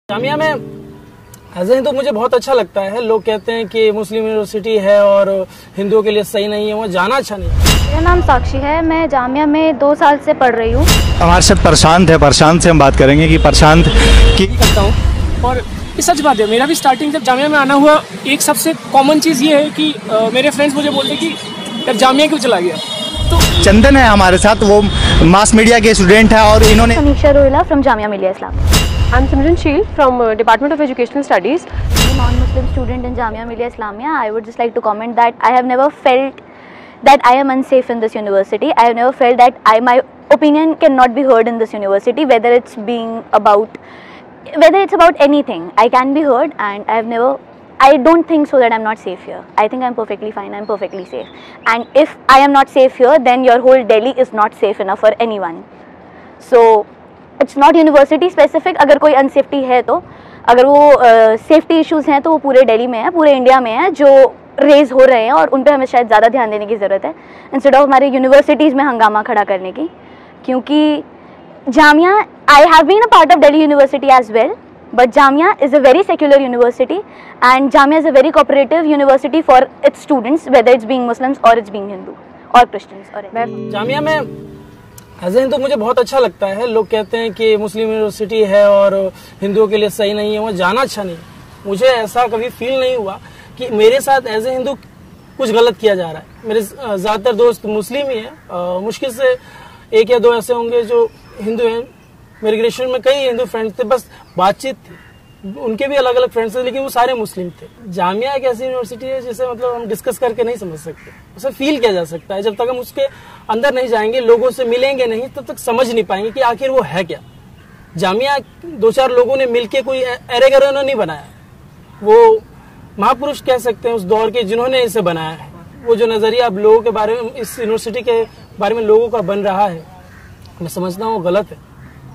जामिया में एज हिंदू मुझे बहुत अच्छा लगता है। लोग कहते हैं कि मुस्लिम यूनिवर्सिटी है और हिंदुओं के लिए सही नहीं है, वो जाना अच्छा नहीं है। मेरा नाम साक्षी है, मैं जामिया में 2 साल से पढ़ रही हूँ। हमारे साथ प्रशांत है, प्रशांत से हम बात करेंगे कि प्रशांत की करता हूँ। और ये सच बात है, मेरा भी स्टार्टिंग जब जामिया में आना हुआ, एक सबसे कॉमन चीज़ ये है कि मेरे फ्रेंड्स मुझे बोलते कि यार जामिया क्यों चला गया। तो चंदन है हमारे साथ, वो मास मीडिया के स्टूडेंट है और इन्होंने समीक्षा Rohilla from Jamia Millia Islamia. I'm Simran Sheel from Department of Educational Studies. As a non-Muslim student in Jamia Millia Islamia, I would just like to comment that I have never felt that I am unsafe in this university. I have never felt that my opinion cannot be heard in this university, whether it's about anything. I can be heard, and I don't think so that I'm not safe here. I think I'm perfectly fine. I'm perfectly safe. And if I am not safe here, then your whole Delhi is not safe enough for anyone. So it's not university specific. अगर कोई unsafety है तो अगर वो safety issues हैं तो वो पूरे दिल्ली में है, पूरे इंडिया में है, जो रेज हो रहे हैं, और उन पे हमें शायद ज़्यादा ध्यान देने की ज़रूरत है इंस्टेड ऑफ हमारे यूनिवर्सिटीज़ में हंगामा खड़ा करने की। क्योंकि Jamia, I have been a part of Delhi university as well, but Jamia is a very secular university and Jamia is a very cooperative university for its students, whether it's being Muslims और it's being Hindu और Christians. और जामिया में as Hindu मुझे बहुत अच्छा लगता है। लोग कहते हैं कि मुस्लिम यूनिवर्सिटी है और हिंदुओं के लिए सही नहीं है, वो जाना अच्छा नहीं है। मुझे ऐसा कभी फील नहीं हुआ कि मेरे साथ एज ए हिंदू कुछ गलत किया जा रहा है। मेरे ज़्यादातर दोस्त मुस्लिम ही हैं, मुश्किल से 1 या 2 ऐसे होंगे जो हिंदू हैं। मेरे ग्रेजुएशन में कई हिंदू फ्रेंड्स थे, बस बातचीत थी, उनके भी अलग अलग फ्रेंड्स थे, लेकिन वो सारे मुस्लिम थे। जामिया एक ऐसी यूनिवर्सिटी है जिसे मतलब हम डिस्कस करके नहीं समझ सकते, उसे फील किया जा सकता है। जब तक हम उसके अंदर नहीं जाएंगे, लोगों से मिलेंगे नहीं, तब तक समझ नहीं पाएंगे कि आखिर वो है क्या। जामिया 2-4 लोगों ने मिलके कोई एरेगरों नहीं बनाया, वो महापुरुष कह सकते हैं उस दौर के जिन्होंने इसे बनाया है। वो जो नजरिया अब लोगों के बारे में, इस यूनिवर्सिटी के बारे में लोगों का बन रहा है, मैं समझता हूँ वो गलत है।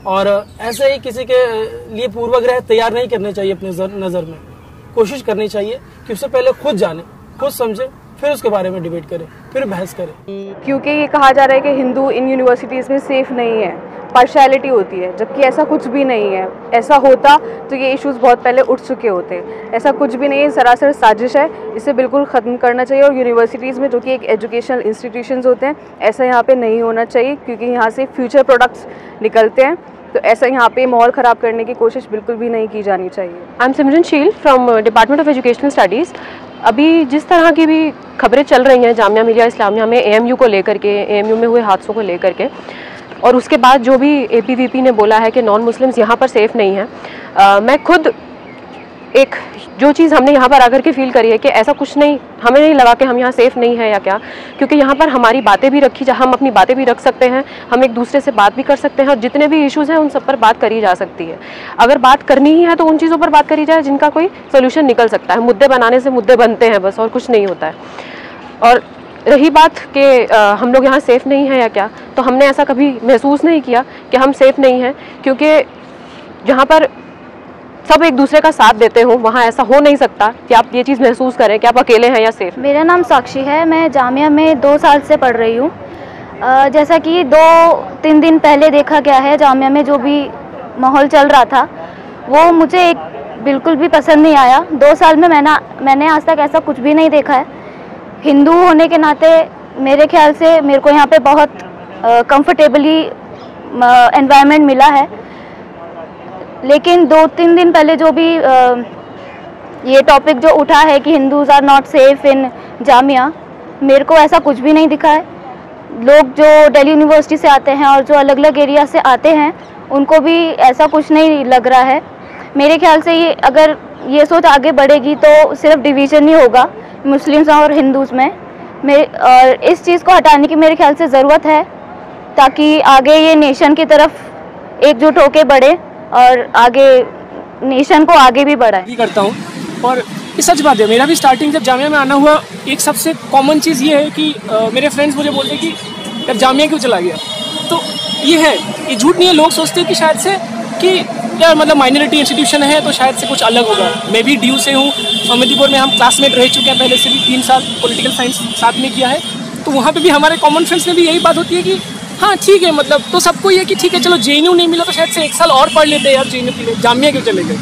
और ऐसे ही किसी के लिए पूर्वाग्रह तैयार नहीं करने चाहिए। अपने नज़र में कोशिश करनी चाहिए कि उससे पहले खुद जाने, खुद समझे, फिर उसके बारे में डिबेट करें, फिर बहस करें। क्योंकि ये कहा जा रहा है कि हिंदू इन यूनिवर्सिटीज़ में सेफ नहीं है, पार्शियलिटी होती है, जबकि ऐसा कुछ भी नहीं है। ऐसा होता तो ये इश्यूज़ बहुत पहले उठ चुके होते। ऐसा कुछ भी नहीं है, सरासर साजिश है। इसे बिल्कुल ख़त्म करना चाहिए। और यूनिवर्सिटीज़ में, जो कि एक एजुकेशनल इंस्टीट्यूशंस होते हैं, ऐसा यहाँ पे नहीं होना चाहिए, क्योंकि यहाँ से फ्यूचर प्रोडक्ट्स निकलते हैं। तो ऐसा यहाँ पे माहौल ख़राब करने की कोशिश बिल्कुल भी नहीं की जानी चाहिए। आई एम सिमरन शील from department of educational studies. अभी जिस तरह की भी खबरें चल रही हैं जामिया मिलिया इस्लामिया में एएमयू को लेकर के, एएमयू में हुए हादसों को लेकर के, और उसके बाद जो भी एपीवीपी ने बोला है कि नॉन मुस्लिम्स यहाँ पर सेफ़ नहीं हैं, मैं खुद एक जो चीज़ हमने यहाँ पर आकर के फील करी है कि ऐसा कुछ नहीं, हमें नहीं लगा कि हम यहाँ सेफ़ नहीं है या क्या, क्योंकि यहाँ पर हमारी बातें भी रखी हम अपनी बातें भी रख सकते हैं, हम एक दूसरे से बात भी कर सकते हैं, और जितने भी इश्यूज़ हैं उन सब पर बात करी जा सकती है। अगर बात करनी ही है तो उन चीज़ों पर बात करी जाए जिनका कोई सोल्यूशन निकल सकता है। मुद्दे बनाने से मुद्दे बनते हैं बस, और कुछ नहीं होता है। और रही बात कि हम लोग यहाँ सेफ़ नहीं हैं या क्या, तो हमने ऐसा कभी महसूस नहीं किया कि हम सेफ़ नहीं हैं, क्योंकि जहाँ पर सब एक दूसरे का साथ देते हो, वहाँ ऐसा हो नहीं सकता कि आप ये चीज़ महसूस करें कि आप अकेले हैं या सेफ। मेरा नाम साक्षी है, मैं जामिया में 2 साल से पढ़ रही हूँ। जैसा कि 2-3 दिन पहले देखा गया है, जामिया में जो भी माहौल चल रहा था वो मुझे बिल्कुल भी पसंद नहीं आया। 2 साल में मैंने आज तक ऐसा कुछ भी नहीं देखा है। हिंदू होने के नाते मेरे ख्याल से मेरे को यहाँ पे बहुत कंफर्टेबली एनवायरनमेंट मिला है। लेकिन 2-3 दिन पहले जो भी ये टॉपिक जो उठा है कि Hindus are not safe in Jamia, मेरे को ऐसा कुछ भी नहीं दिखा है। लोग जो दिल्ली यूनिवर्सिटी से आते हैं और जो अलग अलग एरिया से आते हैं, उनको भी ऐसा कुछ नहीं लग रहा है। मेरे ख्याल से अगर ये सोच आगे बढ़ेगी तो सिर्फ डिवीज़न ही होगा मुस्लिम्स और हिंदूज़ में। और इस चीज़ को हटाने की मेरे ख्याल से ज़रूरत है, ताकि आगे ये नेशन की तरफ एकजुट होकर बढ़े और आगे नेशन को आगे भी बढ़ाए। करता हूँ। और ये सच बात है, मेरा भी स्टार्टिंग जब जामिया में आना हुआ, एक सबसे कॉमन चीज़ ये है कि मेरे फ्रेंड्स मुझे बोलते कि यार जामिया क्यों चला गया। तो ये है, ये झूठ नहीं है। लोग सोचते हैं कि शायद से कि यार मतलब माइनॉरिटी इंस्टीट्यूशन है तो शायद से कुछ अलग होगा। मैं भी ड्यू से हूँ, समितिपुर में हम क्लासमेट रह चुके हैं पहले से भी, 3 साल पॉलिटिकल साइंस साथ में किया है। तो वहाँ पे भी हमारे कॉमन फ्रेंड्स में भी यही बात होती है कि हाँ ठीक है, मतलब तो सबको ये कि ठीक है चलो जेएनयू नहीं मिला तो शायद से 1 साल और पढ़ लेते हैं यार जेएनयू के लिए, जामिया क्यों चले गए।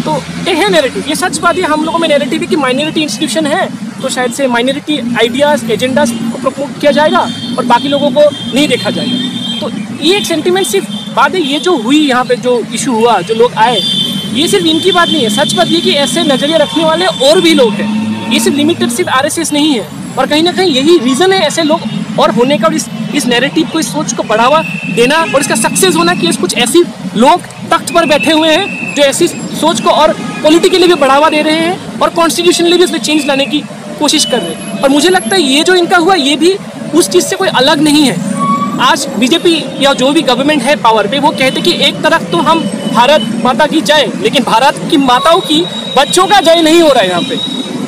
तो ये है नैरेटिव, ये सच बात है। हम लोगों में नैरेटिव है कि माइनॉरिटी इंस्टीट्यूशन है तो शायद से माइनॉरिटी आइडियाज़ एजेंडाज को प्रमोट किया जाएगा और बाकी लोगों को नहीं देखा जाएगा। तो ये एक सेंटिमेंट सिर्फ बात है, ये जो हुई यहाँ पे जो इशू हुआ, जो लोग आए, ये सिर्फ इनकी बात नहीं है। सच बात ये कि ऐसे नज़रिया रखने वाले और भी लोग हैं, ये सिर्फ लिमिटेड सिर्फ RSS नहीं है। और कहीं ना कहीं यही रीज़न है ऐसे लोग और होने का, और इस नैरेटिव को, इस सोच को बढ़ावा देना और इसका सक्सेस होना कि कुछ ऐसी लोग तख्त पर बैठे हुए हैं जो ऐसी सोच को और पॉलिटिकली भी बढ़ावा दे रहे हैं और कॉन्स्टिट्यूशनली भी उसमें चेंज लाने की कोशिश कर रहे हैं। और मुझे लगता है ये जो इनका हुआ ये भी उस चीज़ से कोई अलग नहीं है। आज बीजेपी या जो भी गवर्नमेंट है पावर पे, वो कहते कि एक तरफ तो हम भारत माता की जय, लेकिन भारत की माताओं की बच्चों का जय नहीं हो रहा है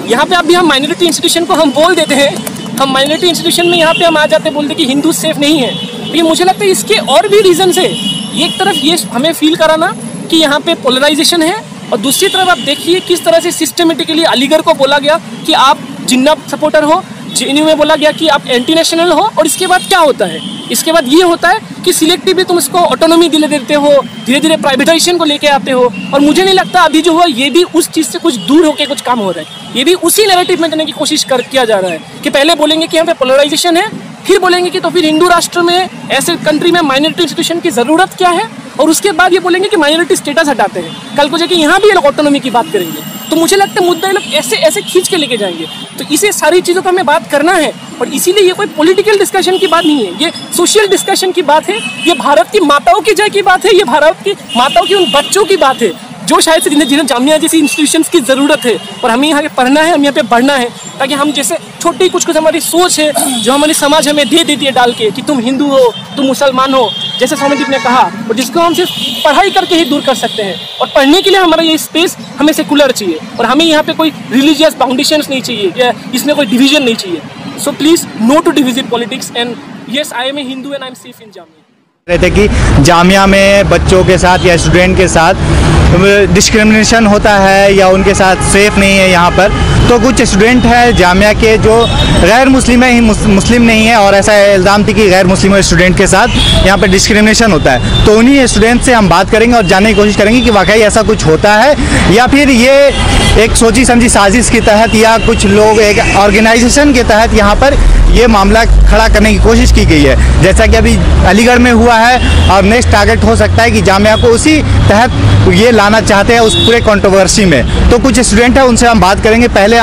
यहाँ पे अभी हम माइनॉरिटी इंस्टीट्यूशन को हम बोल देते हैं, हम माइनॉरिटी इंस्टीट्यूशन में यहाँ पे हम आ जाते बोलते कि हिंदू सेफ नहीं है। तो ये मुझे लगता है इसके और भी रीजन है। एक तरफ ये हमें फील कराना कि यहाँ पे पोलराइजेशन है, और दूसरी तरफ आप देखिए किस तरह से सिस्टमेटिकली अलीगढ़ को बोला गया कि आप जिन्ना सपोर्टर हो, JNU में बोला गया कि आप एंटी नेशनल हो, और इसके बाद क्या होता है, इसके बाद ये होता है कि सिलेक्टिवली तुम इसको ऑटोनॉमी दिले देते हो, धीरे धीरे प्राइवेटाइजेशन को लेके आते हो। और मुझे नहीं लगता अभी जो हुआ ये भी उस चीज़ से कुछ दूर होकर कुछ काम हो रहा है, ये भी उसी नैरेटिव में जाने की कोशिश किया जा रहा है कि पहले बोलेंगे कि यहाँ पे पोलराइजेशन है, फिर बोलेंगे कि तो फिर हिंदू राष्ट्र में ऐसे कंट्री में माइनॉरिटी इंस्टीट्यूशन की ज़रूरत क्या है, और उसके बाद ये बोलेंगे कि माइनॉरिटी स्टेटस हटाते हैं। कल को जाके यहाँ भी ये लोग ऑटोनॉमी की बात करेंगे। तो मुझे लगता है मुद्दा ये लोग ऐसे ऐसे खींच के लेके जाएंगे। तो इसे सारी चीज़ों का हमें बात करना है, और इसीलिए ये कोई पॉलिटिकल डिस्कशन की बात नहीं है, ये सोशल डिस्कशन की बात है, ये भारत की माताओं की जय की बात है, ये भारत की माताओं की उन बच्चों की बात है जो शायद से जिन्हें जामिया जैसी इंस्टीट्यूशंस की ज़रूरत है। और हमें यहाँ पे पढ़ना है, हम यहाँ पे बढ़ना है, ताकि हम जैसे छोटी कुछ हमारी सोच है जो हमारी समाज हमें दे देती है डाल के कि तुम हिंदू हो, तुम मुसलमान हो, जैसे स्वामीदीप ने कहा, और जिसको हम सिर्फ पढ़ाई करके ही दूर कर सकते हैं। और पढ़ने के लिए हमारा ये स्पेस हमें सेकुलर चाहिए, और हमें यहाँ पे कोई रिलीजियस फाउंडेशंस नहीं चाहिए या इसमें कोई डिवीजन नहीं चाहिए। So please no to divisive politics, and yes I am a Hindu and I am safe in Jamia. रहते कि जामिया में बच्चों के साथ या स्टूडेंट के साथ डिस्क्रिमिनेशन होता है या उनके साथ सेफ नहीं है यहाँ पर। तो कुछ स्टूडेंट हैं जामिया के जो गैर मुस्लिम है, मुस्लिम नहीं है, और ऐसा इल्ज़ाम थी कि गैर मुस्लिम स्टूडेंट के साथ यहाँ पर डिस्क्रिमिनेशन होता है। तो उन्हीं स्टूडेंट से हम बात करेंगे और जानने की कोशिश करेंगे कि वाकई ऐसा कुछ होता है या फिर ये एक सोची समझी साजिश के तहत या कुछ लोग एक ऑर्गेनाइजेशन के तहत यहाँ पर ये मामला खड़ा करने की कोशिश की गई है। जैसा कि अभी अलीगढ़ में हुआ है, और नेक्स्ट टारगेट हो सकता है कि जामिया को उसी तहत ये लाना चाहते हैं उस पूरे कंट्रोवर्सी में। तो कुछ स्टूडेंट है उनसे हम बात करेंगे। पहले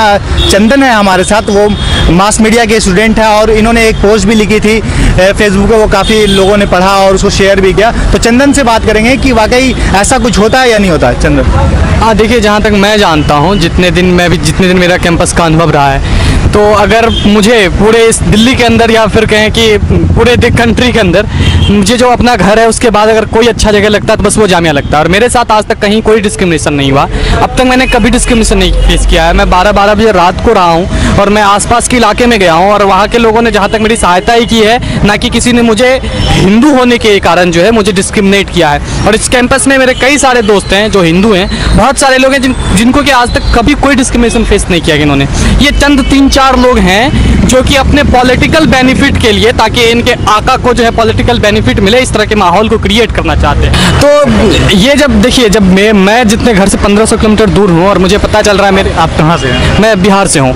चंदन है हमारे साथ, वो मास मीडिया के स्टूडेंट है और इन्होंने एक पोस्ट भी लिखी थी फेसबुक पे, वो काफ़ी लोगों ने पढ़ा और उसको शेयर भी किया। तो चंदन से बात करेंगे कि वाकई ऐसा कुछ होता है या नहीं होता। चंदन। हाँ देखिए, जहाँ तक मैं जानता हूँ, जितने दिन मेरा कैंपस का अनुभव रहा है, तो अगर मुझे पूरे इस दिल्ली के अंदर या फिर कहें कि पूरे कंट्री के अंदर मुझे जो अपना घर है उसके बाद अगर कोई अच्छा जगह लगता है तो बस वो जामिया लगता है। और मेरे साथ आज तक कहीं कोई डिस्क्रिमिनेशन नहीं हुआ, अब तक मैंने कभी डिस्क्रिमिनेशन नहीं फेस किया है। मैं 12-12 बजे रात को रहा हूँ और मैं आसपास के इलाके में गया हूँ और वहाँ के लोगों ने जहाँ तक मेरी सहायता ही की है, ना कि किसी ने मुझे हिंदू होने के कारण जो है मुझे डिस्क्रिमिनेट किया है। और इस कैंपस में मेरे कई सारे दोस्त हैं जो हिंदू हैं, बहुत सारे लोग हैं जिनको कि आज तक कभी कोई डिस्क्रिमिनेशन फेस नहीं किया इन्होंने। ये चंद 3-4 लोग हैं जो कि अपने पॉलिटिकल बेनिफिट के लिए, ताकि इनके आका को जो है पॉलिटिकल बेनिफिट मिले, इस तरह के माहौल को क्रिएट करना चाहते हैं। तो ये जब देखिए, जब मैं जितने घर से 1500 किलोमीटर दूर हूँ और मुझे पता चल रहा है मेरे। आप कहाँ से हैं? मैं बिहार से हूँ।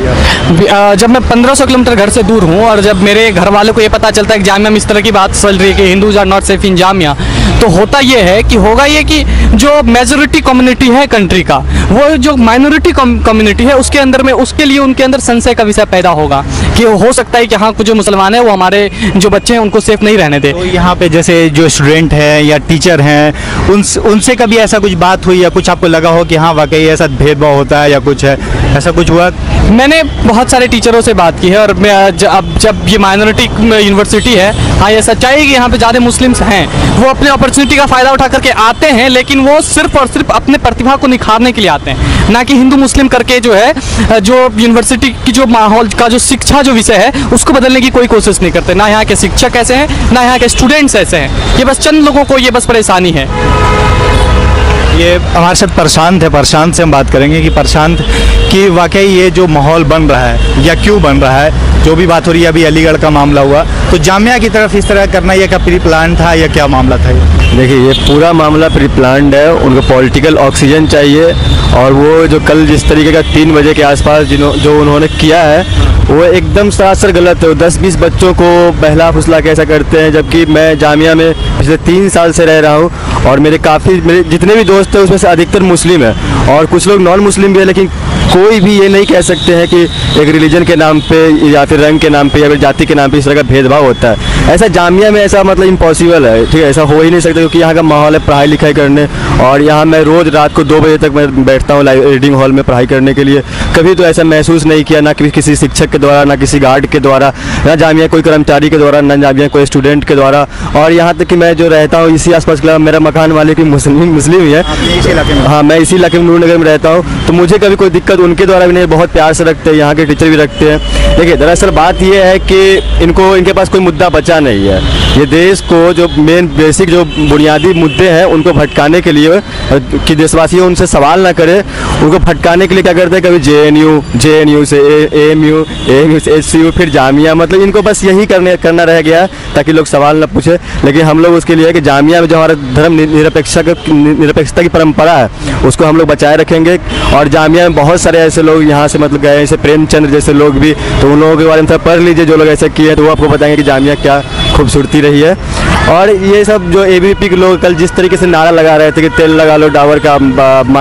जब मैं 1500 किलोमीटर घर से दूर हूँ और जब मेरे घर वालों को ये पता चलता है कि जामिया में इस तरह की बात चल रही है कि Hindus are not safe in Jamia, तो होता ये है कि होगा ये कि जो मेजोरिटी कम्युनिटी है कंट्री का, वो जो माइनॉरिटी कम्युनिटी है उसके अंदर में, उसके लिए उनके अंदर संशय का विषय पैदा होगा कि हो सकता है कि हाँ कुछ जो मुसलमान है वो हमारे जो बच्चे हैं उनको सेफ नहीं रहने दे। तो यहाँ पे जैसे जो स्टूडेंट हैं या टीचर हैं, उनसे कभी ऐसा कुछ बात हुई या कुछ आपको लगा हो कि हाँ वाकई ऐसा भेदभाव होता है या कुछ है, ऐसा कुछ हुआ? मैंने बहुत सारे टीचरों से बात की है और मैं अब जब ये माइनॉरिटी यूनिवर्सिटी है, हाँ ये सच्चाई है कि यहाँ पे ज़्यादा मुस्लिम्स हैं, वो अपने अपॉर्चुनिटी का फ़ायदा उठा करके आते हैं, लेकिन वो सिर्फ और सिर्फ अपने प्रतिभा को निखारने के लिए आते हैं, ना कि हिंदू मुस्लिम करके जो है जो यूनिवर्सिटी की जो माहौल का जो शिक्षा जो विषय है उसको बदलने की कोई कोशिश नहीं करते। ना यहाँ के शिक्षक ऐसे हैं, ना यहाँ के स्टूडेंट्स ऐसे हैं, ये बस चंद लोगों को ये बस परेशानी है। ये हमारे साथ प्रशांत है, प्रशांत से हम बात करेंगे कि प्रशांत कि वाकई ये जो माहौल बन रहा है या क्यों बन रहा है, जो भी बात हो रही है, अभी अलीगढ़ का मामला हुआ, तो जामिया की तरफ इस तरह करना ये क्या प्री प्लान था या क्या मामला था? देखिए, ये पूरा मामला प्री प्लान्ड है। उनको पॉलिटिकल ऑक्सीजन चाहिए और वो जो कल जिस तरीके का 3 बजे के आसपास जो उन्होंने किया है वो एकदम सरासर गलत है। 10-20 बच्चों को बहला फुसला के ऐसा करते हैं, जबकि मैं जामिया में पिछले 3 साल से रह रहा हूँ और मेरे जितने भी दोस्त हैं उसमें से अधिकतर मुस्लिम हैं और कुछ लोग नॉन मुस्लिम भी है, लेकिन कोई भी ये नहीं कह सकते हैं कि एक रिलीजन के नाम पे या फिर रंग के नाम पे या फिर जाति के नाम पे इस तरह का भेदभाव होता है। ऐसा जामिया में ऐसा मतलब इम्पॉसिबल है, ठीक है, ऐसा हो ही नहीं सकता, क्योंकि यहाँ का माहौल है पढ़ाई लिखाई करने। और यहाँ मैं रोज़ रात को 2 बजे तक मैं बैठता हूँ रीडिंग हॉल में पढ़ाई करने के लिए। कभी तो ऐसा महसूस नहीं किया, ना किसी शिक्षक के द्वारा, ना किसी गार्ड के द्वारा, ना जामिया कोई कर्मचारी के द्वारा, ना जामिया कोई स्टूडेंट के द्वारा। और यहाँ तक कि मैं जो रहता हूँ इसी आसपास का मेरा मकान वाले की मुस्लिम ही है। हाँ, मैं इसी इलाके में नूर नगर में रहता हूँ, तो मुझे कभी कोई दिक्कत उनके द्वारा भी नहीं, बहुत प्यार से रखते हैं, यहाँ के टीचर भी रखते हैं। देखिए दरअसल बात यह है कि इनके पास कोई मुद्दा बचा नहीं है। ये देश को जो मेन बेसिक जो बुनियादी मुद्दे हैं उनको भटकाने के लिए कि देशवासी उनसे सवाल ना करे, उनको भटकाने के लिए क्या करते हैं, कभी JNU से AMU से HCU फिर जामिया, मतलब इनको बस यही करना रह गया ताकि लोग सवाल ना पूछे। लेकिन हम लोग उसके लिए है कि जामिया में जो हमारा धर्म निरपेक्षता की परंपरा है उसको हम लोग बचाए रखेंगे। और जामिया में बहुत सारे ऐसे लोग यहाँ से मतलब गए, जैसे प्रेमचंद जैसे लोग भी, तो उन लोगों के बारे में पढ़ लीजिए जो लोग ऐसे किए हैं, तो वो आपको बताएंगे कि जामिया क्या खूबसूरती रही है। और ये सब जो ABVP के लोग कल जिस तरीके से नारा लगा रहे थे कि तेल लगा लो डाबर का,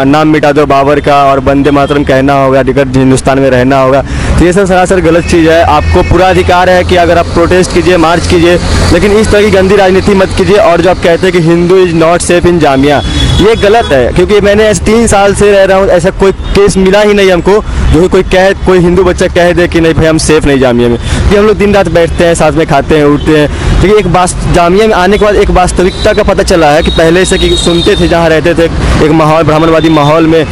नाम मिटा दो बाबर का, और वंदे मातरम कहना होगा, अगर हिंदुस्तान में रहना होगा, तो ये सब सरासर गलत चीज़ है। आपको पूरा अधिकार है कि अगर आप प्रोटेस्ट कीजिए, मार्च कीजिए, लेकिन इस तरह की गंदी राजनीति मत कीजिए। और जो आप कहते हैं कि Hindu is not safe in Jamia, ये गलत है, क्योंकि मैंने ऐसे 3 साल से रह रहा हूँ, ऐसा कोई केस मिला ही नहीं हमको जो कोई हिंदू बच्चा कह दे कि नहीं भाई हम सेफ नहीं जामिया में। कि हम लोग दिन रात बैठते हैं, साथ में खाते हैं, उठते हैं। लेकिन एक बात जामिया में आने के बाद एक वास्तविकता का पता चला है कि पहले से कि सुनते थे जहाँ रहते थे एक माहौल, ब्राह्मणवादी माहौल में,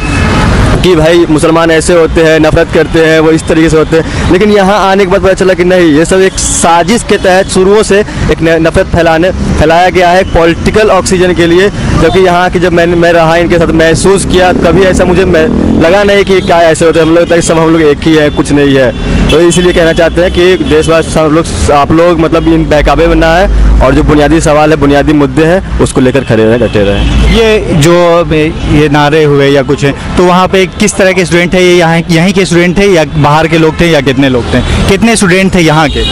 कि भाई मुसलमान ऐसे होते हैं, नफरत करते हैं, वो इस तरीके से होते हैं। लेकिन यहाँ आने के बाद पता चला कि नहीं, ये सब एक साजिश के तहत शुरुओं से एक नफरत फैलाया गया है पॉलिटिकल ऑक्सीजन के लिए। जबकि यहाँ की जब मैं रहा इनके साथ महसूस किया, कभी ऐसा मुझे लगा नहीं कि क्या ऐसे होते हैं। हम लोग सब हम लोग एक ही है, कुछ नहीं है। तो इसलिए कहना चाहते हैं कि देशवासी आप लोग मतलब इन बहकावे में ना है, और जो बुनियादी सवाल है, बुनियादी मुद्दे हैं, उसको लेकर खड़े रहें, डटे रहें। ये जो ये नारे हुए या कुछ है, तो वहाँ पे किस तरह के स्टूडेंट थे? ये यहीं के स्टूडेंट थे या बाहर के लोग थे, या कितने लोग थे, कितने स्टूडेंट थे यहाँ के?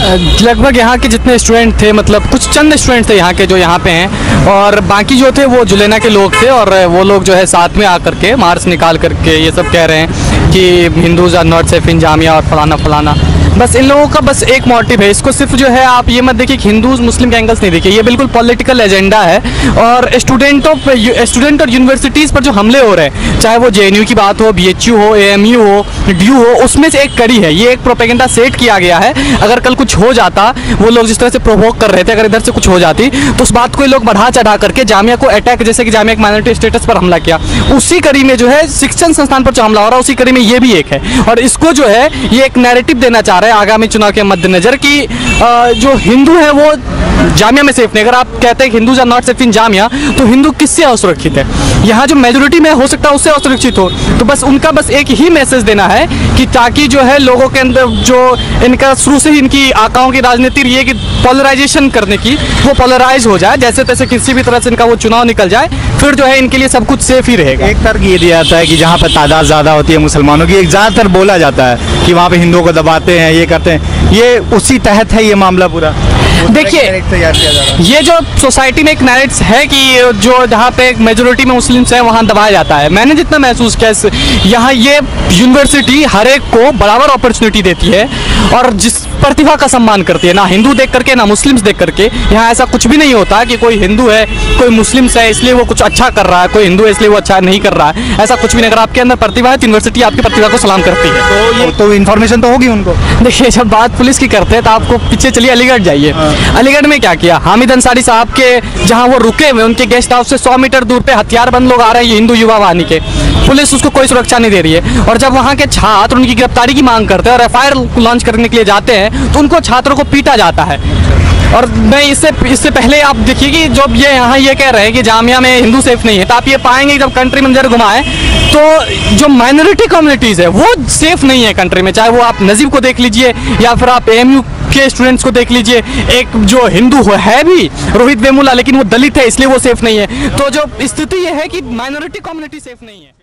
लगभग यहाँ के जितने स्टूडेंट थे, मतलब कुछ चंद स्टूडेंट थे यहाँ के जो यहाँ पे हैं, और बाकी जो थे वो जुलेना के लोग थे। और वो लोग जो है साथ में आकर के मार्च निकाल करके ये सब कह रहे हैं कि Hindus are not safe in Jamia और फलाना। बस इन लोगों का बस एक मोटिव है, इसको सिर्फ जो है आप ये मत देखिए कि हिंदूज मुस्लिम के एंगल्स नहीं देखिए, ये बिल्कुल पॉलिटिकल एजेंडा है। और स्टूडेंट और यूनिवर्सिटीज़ पर जो हमले हो रहे हैं, चाहे वो JNU की बात हो, BHU हो, AMU हो, DU हो, उसमें से एक कड़ी है। ये एक प्रोपेगेंडा सेट किया गया है। अगर कल कुछ हो जाता, वो लोग जिस तरह से प्रोवोक कर रहे थे, अगर इधर से कुछ हो जाती तो उस बात को ये लोग बढ़ा चढ़ा करके जामिया को अटैक, जैसे कि जामिया एक माइनॉरिटी स्टेटस पर हमला किया, उसी कड़ी में जो है शिक्षण संस्थान पर जो हमला हो रहा है, उसी कड़ी में ये भी एक है। और इसको जो है ये एक नैरेटिव देना चाह रहे हैं आगामी चुनाव के मद्देनजर कि जो हिंदू है वो जामिया में सेफ नहीं। अगर आप कहते हैं कि Hindus are not safe in Jamia, तो हिंदू किससे असुरक्षित है? यहाँ जो मेजोरिटी में हो सकता है उससे असुरक्षित हो। तो बस उनका बस एक ही मैसेज देना है कि ताकि जो है लोगों के अंदर जो इनका शुरू से ही इनकी आकाओं की राजनीति रही है कि पोलराइजेशन करने की, वो पोलराइज हो जाए, जैसे तैसे किसी भी तरह से इनका वो चुनाव निकल जाए, फिर जो है इनके लिए सब कुछ सेफ ही रहेगा। एक तर्क ये दिया जाता है कि जहाँ पर तादाद ज़्यादा होती है मुसलमानों की, एक ज़्यादातर बोला जाता है कि वहाँ पे हिंदुओं को दबाते हैं, ये करते हैं, ये उसी तहत है ये मामला पूरा। देखिए ये जो सोसाइटी में एक नैरेटिव है कि जो जहाँ पे मेजोरिटी में मुस्लिम्स हैं वहाँ दबाया जाता है। मैंने जितना महसूस किया यहाँ ये यूनिवर्सिटी हर एक को बराबर अपॉर्चुनिटी देती है और जिस प्रतिभा का सम्मान करती है, ना हिंदू देख करके ना मुस्लिम्स देख करके। यहाँ ऐसा कुछ भी नहीं होता कि कोई हिंदू है कोई मुस्लिम्स है इसलिए वो कुछ अच्छा कर रहा है, कोई हिंदू है इसलिए वो अच्छा नहीं कर रहा है, ऐसा कुछ भी नहीं। अगर आपके अंदर प्रतिभा है तो यूनिवर्सिटी आपकी प्रतिभा को सलाम करती है। तो ये तो इन्फॉर्मेशन तो होगी उनको। देखिए जब बात पुलिस की करते हैं तो आपको पीछे चलिए अलीगढ़ जाइए। अलीगढ़ में क्या किया, हामिद अंसारी साहब के जहाँ वो रुके हुए उनके गेस्ट हाउस से 100 मीटर दूर पे हथियारबंद लोग आ रहे हैं हिंदू युवा वाहिनी के, पुलिस उसको कोई सुरक्षा नहीं दे रही है। और जब वहाँ के छात्र उनकी गिरफ्तारी की मांग करते हैं और FIR लॉन्च करने के लिए जाते हैं तो उनको छात्रों को पीटा जाता है। और मैं इससे पहले आप देखिए कि जब ये यहाँ ये कह रहे हैं कि जामिया में हिंदू सेफ नहीं है, तो आप ये पाएंगे जब कंट्री में नजर घुमाएं तो जो माइनॉरिटी कम्युनिटीज़ है वो सेफ नहीं है कंट्री में। चाहे वो आप नजीब को देख लीजिए या फिर आप AMU के स्टूडेंट्स को देख लीजिए, एक जो हिंदू है भी रोहित वेमुला, लेकिन वो दलित है इसलिए वो सेफ नहीं है। तो जो स्थिति ये है कि माइनॉरिटी कम्युनिटी सेफ नहीं है।